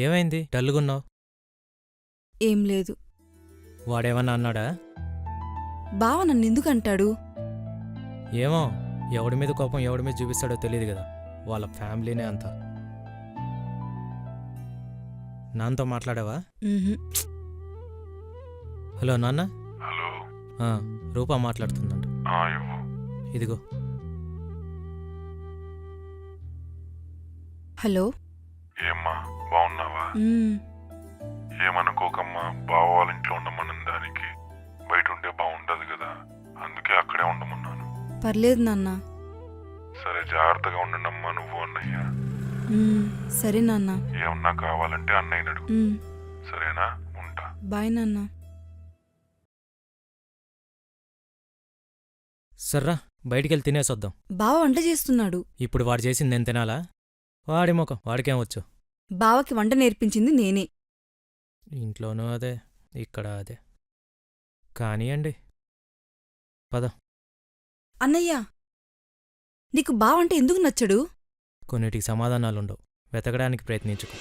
ఏమైంది డల్లుగున్నావు? ఏం లేదు. వాడేమన్నా అన్నాడా? బావ నన్నెందుకంటాడు? ఏమో, ఎవడి మీద కోపం ఎవడి మీద చూపిస్తాడో తెలియదు కదా. వాళ్ళ ఫ్యామిలీనే అంతా. నాన్నతో మాట్లాడావా? ఉహుం. హలో నాన్న. హలో. రూపా మాట్లాడుతుందంట. ఇవ్వు. ఇదిగో. హలో. ఏమ్మా బాగున్నావా? ఉమ్, ఏమనుకోకమ్మా, బావ వాళ్ళ ఇంట్లో ఉండమన్న దానికి బయట ఉంటే బాగుండదు కదా, అందుకే అక్కడే ఉండమన్నాను. పర్లేదు నాన్న. సరే, జాగ్రత్తగా ఉండండమ్మా నువ్వు అన్నయ్య. ఉమ్, సరే నాన్న. ఏమన్నా కావాలంటే అన్నయ్యని అడుగు. ఉమ్, సరేనా? ఉంటా. బాయ్ నాన్న. సర్రా, బయటికెళ్ళి తినేసొద్దాం. బావ వంట చేస్తున్నాడు. ఇప్పుడు వాడు చేసింది నేను తినాలా? వాడి ముఖం వాడికేం వచ్చు. బావకి వంట నేర్పించింది నేనే. ఇంట్లోనూ అదే, ఇక్కడ అదే. కానియండి, పద. అన్నయ్య, నీకు బావంటే ఎందుకు నచ్చడు? కొన్నిటికి సమాధానాలుండవు, వెతకడానికి ప్రయత్నించుకో.